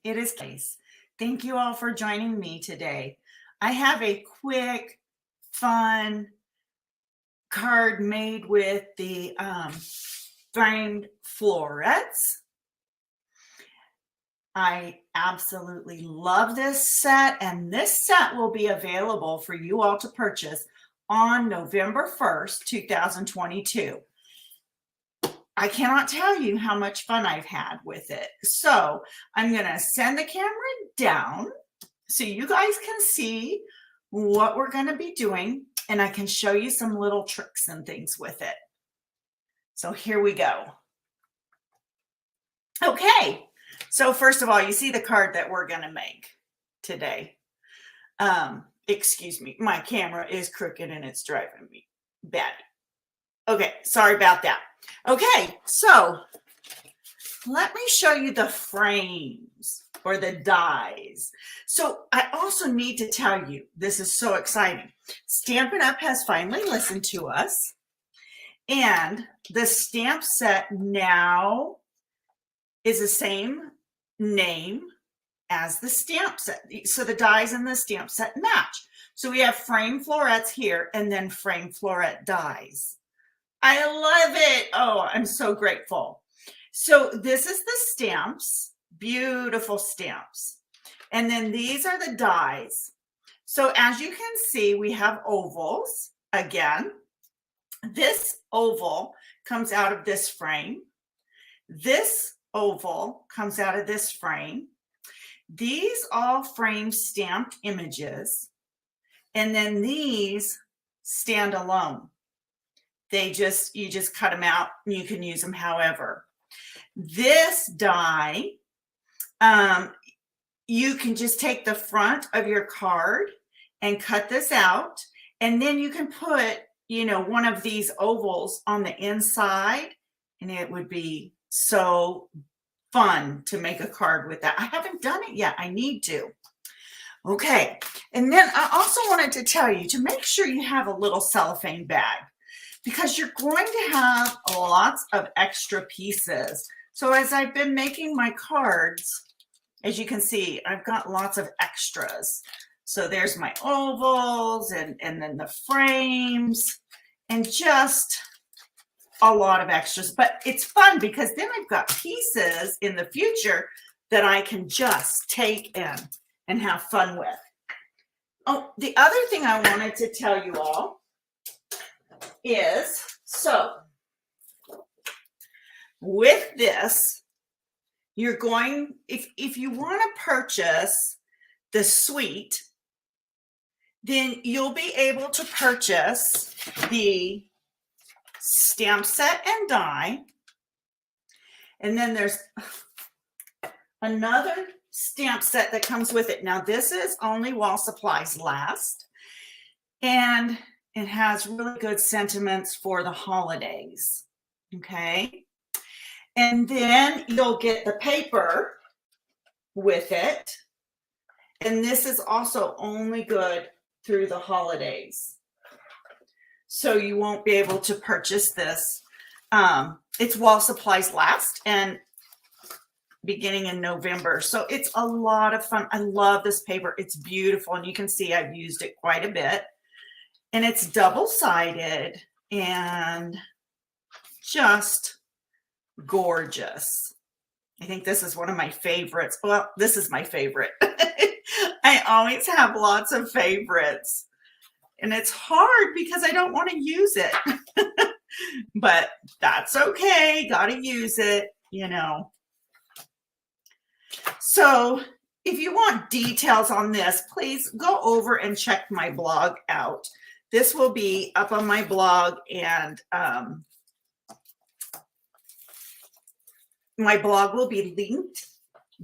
It is Case. Thank you all for joining me today. I have a quick, fun card made with the Framed Florets. I absolutely love this set, and this set will be available for you all to purchase on November 1st, 2022. I cannot tell you how much fun I've had with it. So I'm going to send the camera down so you guys can see what we're going to be doing, and I can show you some little tricks and things with it. So here we go. Okay. So first of all, you see the card that we're going to make today. Excuse me, my camera is crooked and it's driving me bad. Okay, sorry about that. Okay, so let me show you the frames or the dies. So I also need to tell you, this is so exciting. Stampin' Up! Has finally listened to us, and the stamp set now is the same name as the stamp set. So the dies in the stamp set match. So we have Framed Florets here and then Framed Floret dies. I love it. Oh, I'm so grateful. So this is the stamps, beautiful stamps. And then these are the dies. So as you can see, we have ovals again. This oval comes out of this frame. This oval comes out of this frame. These all frame stamped images, and then these stand alone. You just cut them out and you can use them however. This die, you can just take the front of your card and cut this out, and then you can put, one of these ovals on the inside, and it would be so fun to make a card with that. I haven't done it yet. I need to. Okay. And then I also wanted to tell you to make sure you have a little cellophane bag, because you're going to have lots of extra pieces. So as I've been making my cards, as you can see, I've got lots of extras. So there's my ovals and then the frames and just a lot of extras, but it's fun because then I've got pieces in the future that I can just take in and have fun with. Oh, the other thing I wanted to tell you all is, so with this, you're going, if you want to purchase the suite, then you'll be able to purchase the stamp set and die, and then there's another stamp set that comes with it. Now this is only while supplies last, and it has really good sentiments for the holidays. Okay, and then you'll get the paper with it, and this is also only good through the holidays. So you won't be able to purchase this. It's while supplies last and beginning in November. So it's a lot of fun. I love this paper. It's beautiful. And you can see I've used it quite a bit. And it's double-sided and just gorgeous. I think this is one of my favorites. Well, this is my favorite. I always have lots of favorites. And it's hard because I don't want to use it, but that's okay. Got to use it, So if you want details on this, please go over and check my blog out. This will be up on my blog, and my blog will be linked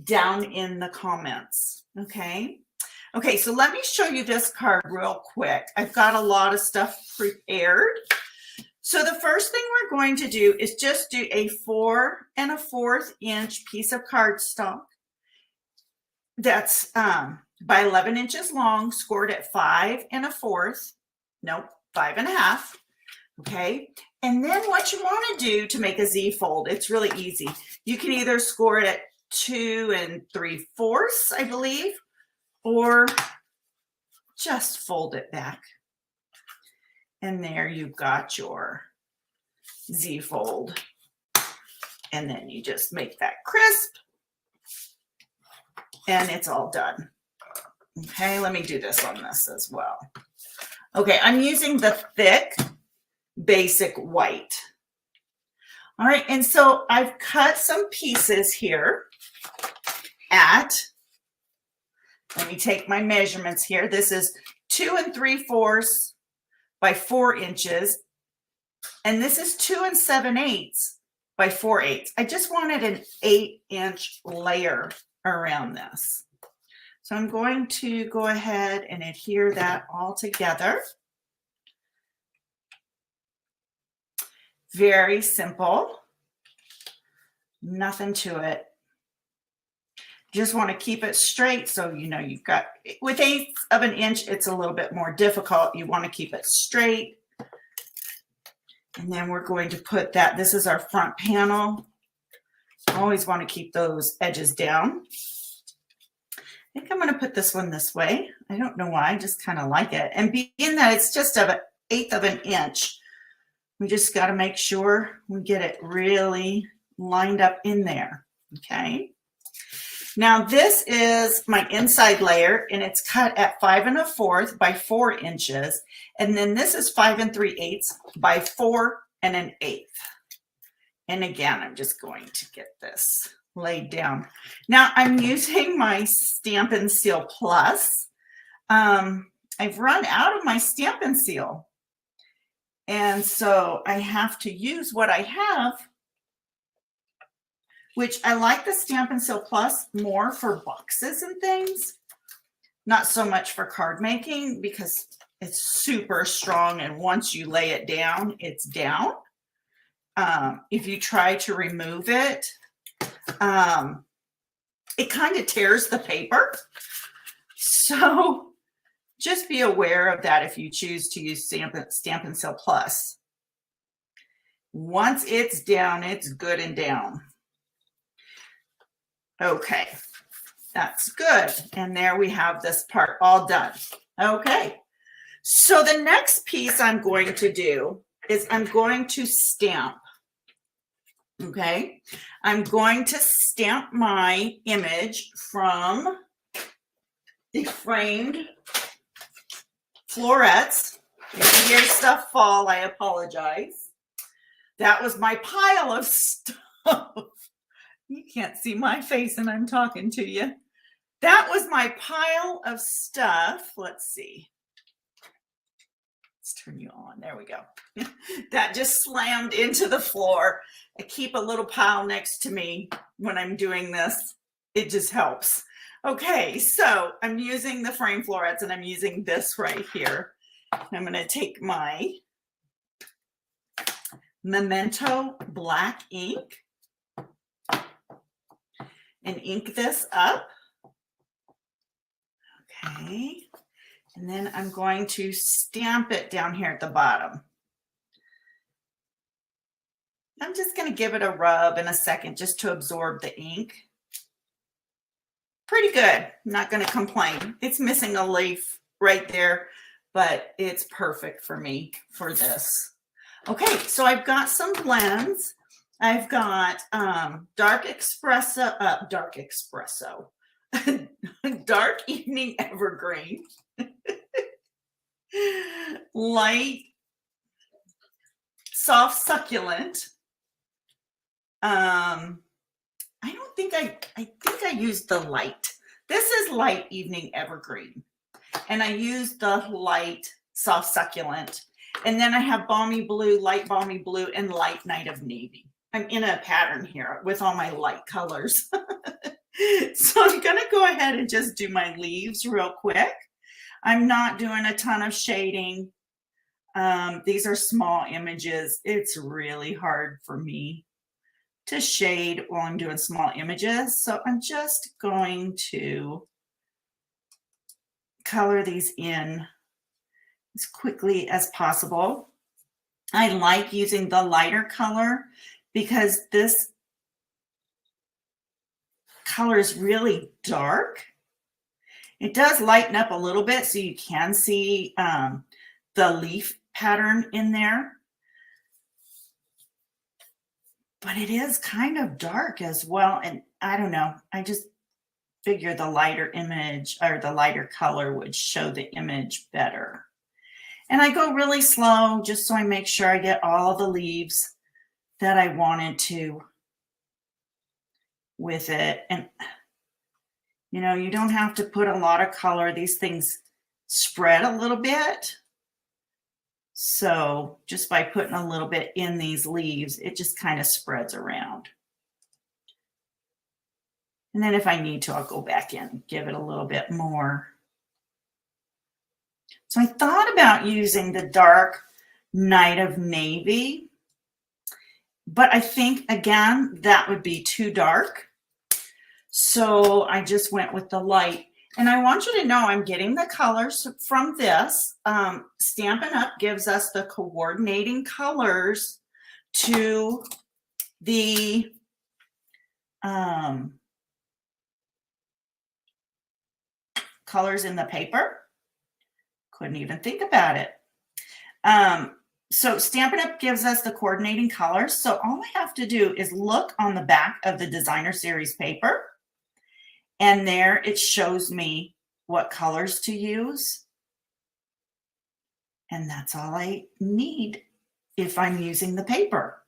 down in the comments. Okay, so let me show you this card real quick. I've got a lot of stuff prepared. So the first thing we're going to do is just do a 4 1/4 inch piece of cardstock that's by 11 inches long, scored at 5 1/4. Nope, 5 1/2. Okay, and then what you want to do to make a Z fold, it's really easy. You can either score it at 2 3/4, I believe, or just fold it back. And there you've got your Z fold. And then you just make that crisp and it's all done. Okay, let me do this on this as well. Okay, I'm using the thick basic white. All right, and so I've cut some pieces here at, let me take my measurements here. This is 2 3/4 by 4 inches. And this is 2 7/8 by 4/8. I just wanted an 8-inch layer around this. So I'm going to go ahead and adhere that all together. Very simple. Nothing to it. Just want to keep it straight. So, you know, you've got, with 1/8 of an inch, it's a little bit more difficult. You want to keep it straight. And then we're going to put that, this is our front panel. I always want to keep those edges down. I think I'm going to put this one this way. I don't know why, I just kind of like it. And being that it's just of 1/8 of an inch, we just got to make sure we get it really lined up in there, okay? Now this is my inside layer and it's cut at 5 1/4 by 4 inches. And then this is 5 3/8 by 4 1/8. And again, I'm just going to get this laid down. Now I'm using my Stampin' Seal Plus. I've run out of my Stampin' Seal. And so I have to use what I have, which I like the Stampin' Seal Plus more for boxes and things, not so much for card making because it's super strong. And once you lay it down, it's down. If you try to remove it, it kind of tears the paper. So just be aware of that if you choose to use Stampin' Seal Plus. Once it's down, it's good and down. Okay, that's good. And there we have this part all done. Okay, so the next piece I'm going to do is I'm going to stamp. Okay, I'm going to stamp my image from the Framed Florets. If you hear stuff fall, I apologize. That was my pile of stuff. You can't see my face and I'm talking to you. That was my pile of stuff. Let's see. Let's turn you on. There we go. That just slammed into the floor. I keep a little pile next to me when I'm doing this. It just helps. Okay, so I'm using the Framed Florets and I'm using this right here. I'm going to take my Memento black ink and ink this up. Okay, and then I'm going to stamp it down here at the bottom. I'm just going to give it a rub in a second just to absorb the ink. Pretty good. I'm not going to complain. It's missing a leaf right there, but it's perfect for me for this. Okay, so I've got some blends. I've got dark evening evergreen, light soft succulent. I think I used the light. This is light evening evergreen, and I used the light soft succulent. And then I have balmy blue, light balmy blue, and light night of navy. I'm in a pattern here with all my light colors. So I'm going to go ahead and just do my leaves real quick. I'm not doing a ton of shading. These are small images. It's really hard for me to shade while I'm doing small images. So I'm just going to color these in as quickly as possible. I like using the lighter color because this color is really dark. It does lighten up a little bit so you can see the leaf pattern in there. But it is kind of dark as well. And I don't know, I just figure the lighter image or the lighter color would show the image better. And I go really slow just so I make sure I get all the leaves that I wanted to with it. And you know, you don't have to put a lot of color. These things spread a little bit. So just by putting a little bit in these leaves, it just kind of spreads around. And then if I need to, I'll go back in and give it a little bit more. So I thought about using the dark Night of Navy, but I think, again, that would be too dark. So I just went with the light. And I want you to know I'm getting the colors from this. Stampin' Up! Gives us the coordinating colors to the colors in the paper. Couldn't even think about it. So Stampin' Up! Gives us the coordinating colors. So all I have to do is look on the back of the Designer Series paper. And there it shows me what colors to use. And that's all I need if I'm using the paper.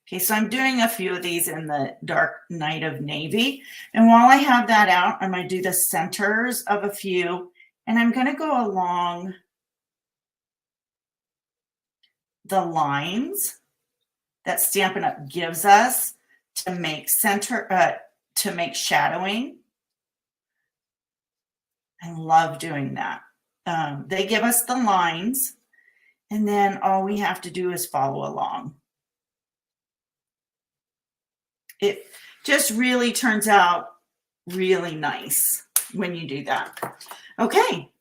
Okay, so I'm doing a few of these in the dark Night of Navy. And while I have that out, I'm going to do the centers of a few. And I'm going to go along the lines that Stampin' Up! Gives us to make to make shadowing. I love doing that. They give us the lines, and then all we have to do is follow along. It just really turns out really nice when you do that. Okay,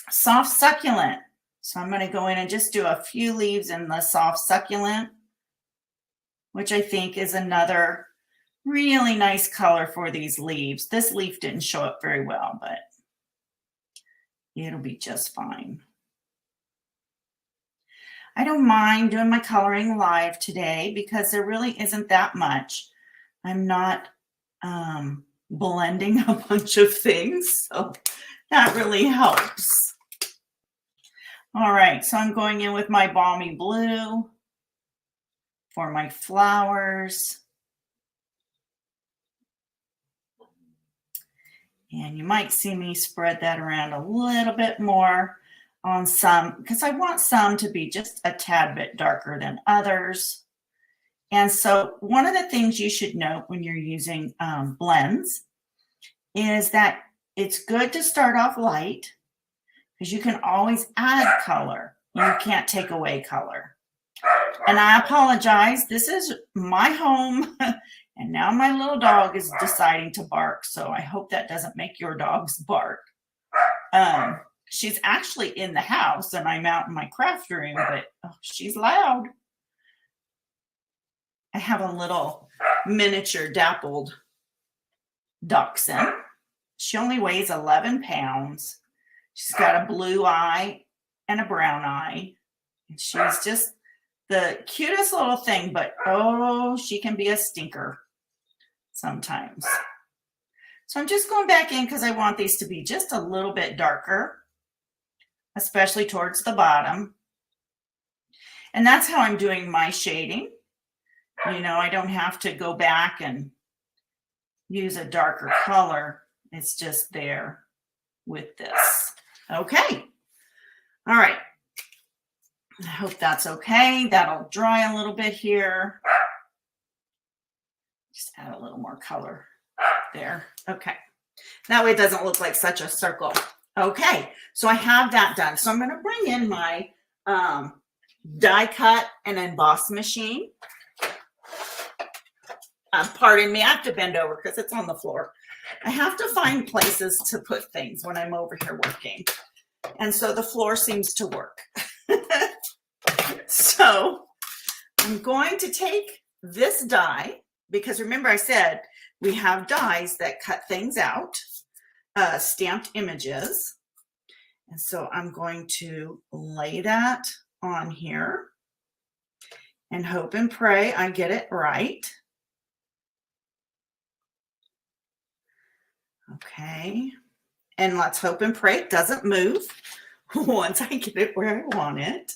soft succulent. So I'm going to go in and just do a few leaves in the soft succulent, which I think is another really nice color for these leaves. This leaf didn't show up very well, but it'll be just fine. I don't mind doing my coloring live today because there really isn't that much. I'm not blending a bunch of things, so that really helps. All right, so I'm going in with my balmy blue for my flowers. And you might see me spread that around a little bit more on some, because I want some to be just a tad bit darker than others. And so one of the things you should note when you're using blends is that it's good to start off light because you can always add color. You can't take away color. And I apologize. This is my home. And now my little dog is deciding to bark. So I hope that doesn't make your dogs bark. She's actually in the house and I'm out in my craft room, but she's loud. I have a little miniature dappled dachshund. She only weighs 11 pounds. She's got a blue eye and a brown eye. And she's just the cutest little thing, but oh, she can be a stinker sometimes. So I'm just going back in because I want these to be just a little bit darker, especially towards the bottom. And that's how I'm doing my shading. You know, I don't have to go back and use a darker color. It's just there with this. Okay. All right. I hope that's okay. That'll dry a little bit here. Just add a little more color there. Okay. That way it doesn't look like such a circle. Okay. So I have that done. So I'm going to bring in my die cut and emboss machine. Pardon me, I have to bend over because it's on the floor. I have to find places to put things when I'm over here working. And so the floor seems to work. So I'm going to take this die, because remember I said we have dies that cut things out, stamped images. And so I'm going to lay that on here and hope and pray I get it right. Okay. And let's hope and pray it doesn't move once I get it where I want it.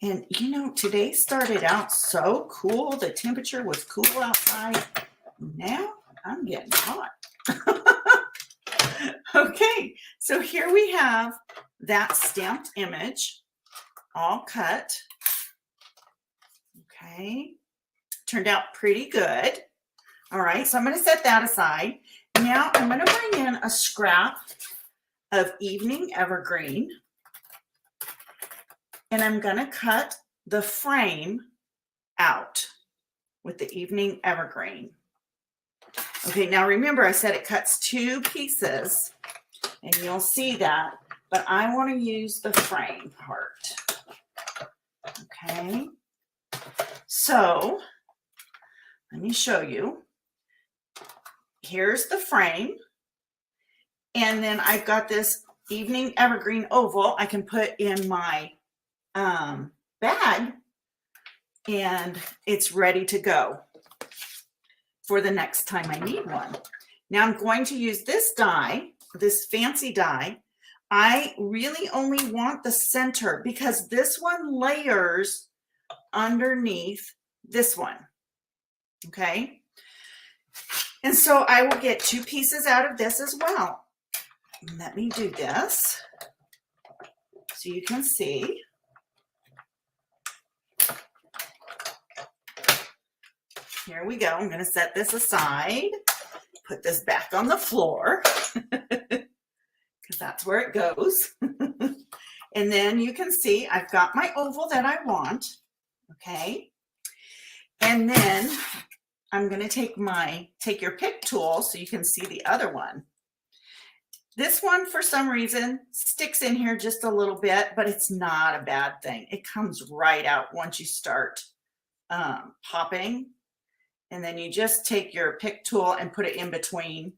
And you know, today started out so cool. The temperature was cool outside. Now I'm getting hot. Okay, so here we have that stamped image all cut. Okay, turned out pretty good. All right, so I'm going to set that aside. Now I'm going to bring in a scrap of evening evergreen, and I'm going to cut the frame out with the evening evergreen. Okay, now remember I said it cuts 2 pieces, and you'll see that, but I want to use the frame part. Okay, so let me show you. Here's the frame, and then I've got this evening evergreen oval I can put in my bag, and it's ready to go for the next time I need one. Now I'm going to use this die, this fancy die. I really only want the center because this one layers underneath this one. Okay. And so I will get 2 pieces out of this as well. Let me do this so you can see. Here we go. I'm going to set this aside, put this back on the floor because that's where it goes. And then you can see I've got my oval that I want. Okay. And then I'm going to take your pick tool so you can see the other one. This one, for some reason, sticks in here just a little bit, but it's not a bad thing. It comes right out once you start popping. And then you just take your pick tool and put it in between,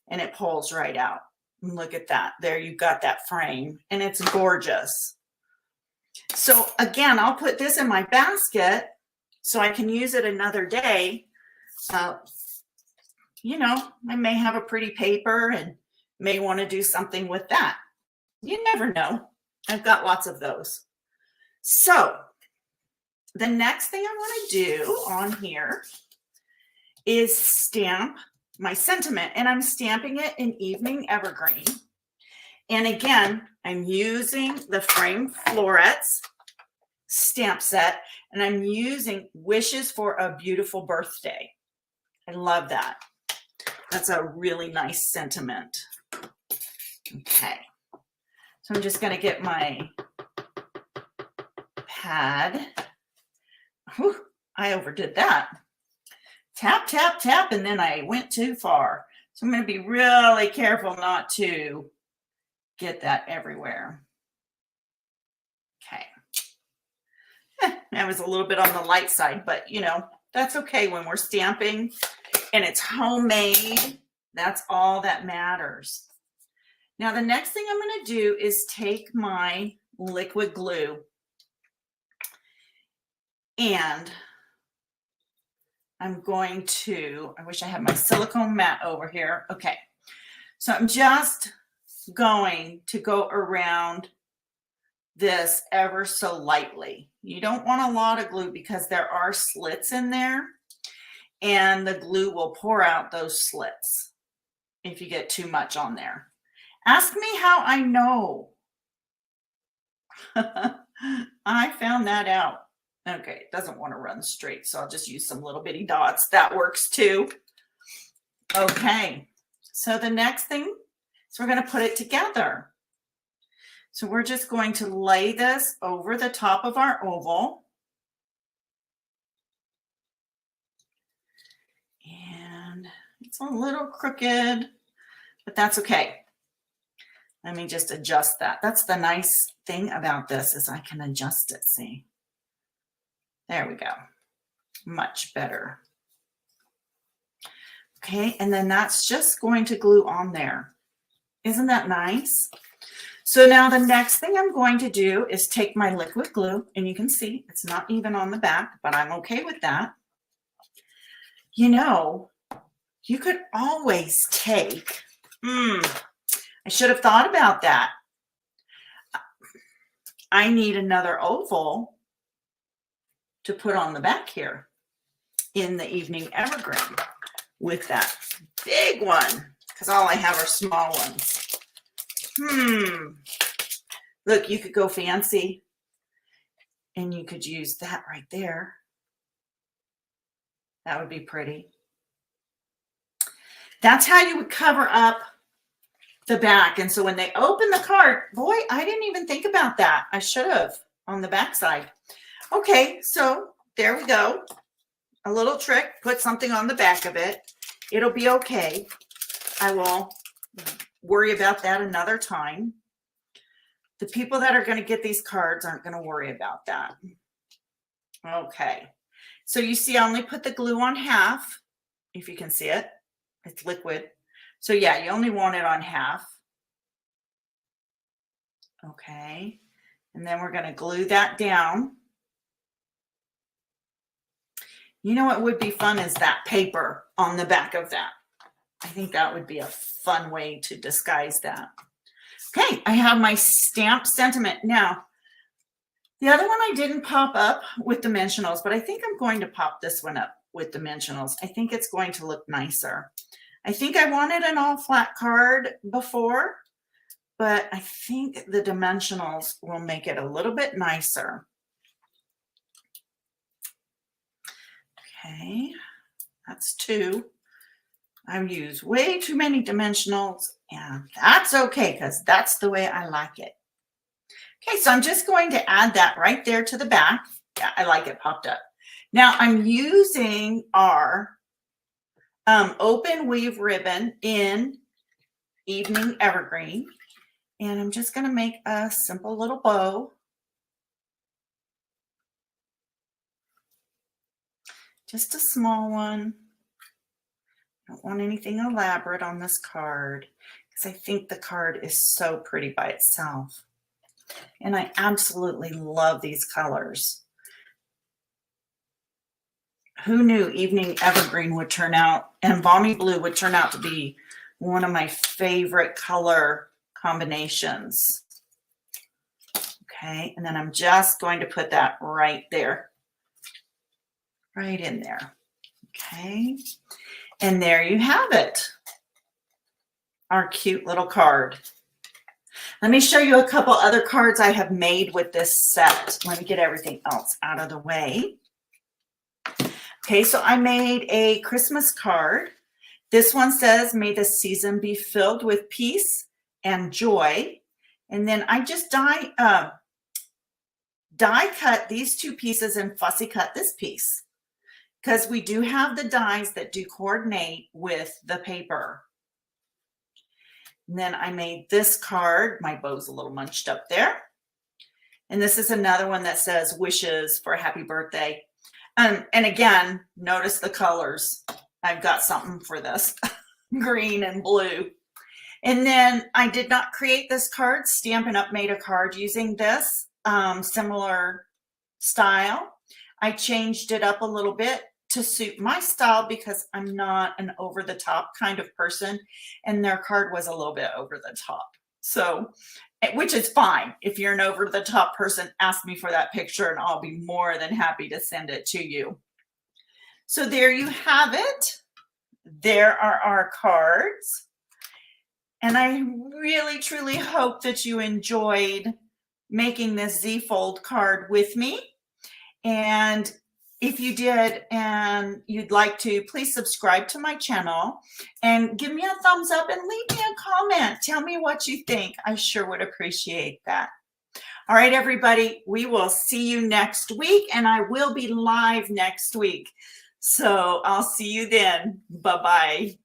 and it pulls right out. And look at that. There, you've got that frame, and it's gorgeous. So again, I'll put this in my basket so I can use it another day. You know, I may have a pretty paper and may want to do something with that. You never know. I've got lots of those. So the next thing I want to do on here is stamp my sentiment, and I'm stamping it in evening evergreen. And again, I'm using the Framed Florets stamp set, and I'm using Wishes for a Beautiful Birthday. I love that. That's a really nice sentiment. Okay, so I'm just going to get my pad. Whew, I overdid that. Tap, tap, tap, and then I went too far. So I'm going to be really careful not to get that everywhere. Okay. That was a little bit on the light side, but you know, that's okay when we're stamping and it's homemade. That's all that matters. Now, the next thing I'm going to do is take my liquid glue and I'm going to, I wish I had my silicone mat over here. Okay, so I'm just going to go around this ever so lightly. You don't want a lot of glue because there are slits in there and the glue will pour out those slits if you get too much on there. Ask me how I know. I found that out. Okay, it doesn't want to run straight, so I'll just use some little bitty dots. That works too. Okay, so the next thing is we're going to put it together. So we're just going to lay this over the top of our oval. And it's a little crooked, but that's okay. Let me just adjust that. That's the nice thing about this is I can adjust it, see? There we go. Much better. Okay, and then that's just going to glue on there. Isn't that nice? So now the next thing I'm going to do is take my liquid glue, and you can see it's not even on the back, but I'm okay with that. You know, you could always take, I should have thought about that. I need another oval to put on the back here in the evening evergreen with that big one, because all I have are small ones. Look, you could go fancy and you could use that right there. That would be pretty. That's how you would cover up the back. And so when they open the card, boy, I didn't even think about that. I should have on the back side. Okay, so there we go. A little trick, put something on the back of it. It'll be okay. I will worry about that another time. The people that are going to get these cards aren't going to worry about that. Okay, so you see I only put the glue on half, if you can see it. It's liquid. So yeah, you only want it on half. Okay, and then we're going to glue that down. You know what would be fun is that paper on the back of that. I think that would be a fun way to disguise that. Okay, I have my stamped sentiment. Now, the other one I didn't pop up with dimensionals, but I think I'm going to pop this one up with dimensionals. I think it's going to look nicer. I think I wanted an all flat card before, but I think the dimensionals will make it a little bit nicer. Okay, that's 2. I've used way too many dimensionals, and that's okay because that's the way I like it. Okay, so I'm just going to add that right there to the back. Yeah, I like it popped up. Now I'm using our open weave ribbon in Evening Evergreen, and I'm just going to make a simple little bow. Just a small one. Don't want anything elaborate on this card because I think the card is so pretty by itself. And I absolutely love these colors. Who knew Evening Evergreen would turn out, and Balmy Blue would turn out to be one of my favorite color combinations. Okay, and then I'm just going to put that right there. Right in there. Okay. And there you have it. Our cute little card. Let me show you a couple other cards I have made with this set. Let me get everything else out of the way. Okay, so I made a Christmas card. This one says, "May the season be filled with peace and joy." And then I just die cut these 2 pieces and fussy cut this piece, because we do have the dies that do coordinate with the paper. And then I made this card. My bow's a little munched up there. And this is another one that says wishes for a happy birthday. And again, notice the colors. I've got something for this, green and blue. And then I did not create this card. Stampin' Up! Made a card using this similar style. I changed it up a little bit to suit my style because I'm not an over-the-top kind of person, and their card was a little bit over the top. So, which is fine. If you're an over-the-top person, ask me for that picture and I'll be more than happy to send it to you. So there you have it. There are our cards. And I really, truly hope that you enjoyed making this Z-fold card with me. And if you did and you'd like to, please subscribe to my channel and give me a thumbs up and leave me a comment. Tell me what you think. I sure would appreciate that. All right, everybody, we will see you next week, and I will be live next week. So I'll see you then. Bye-bye.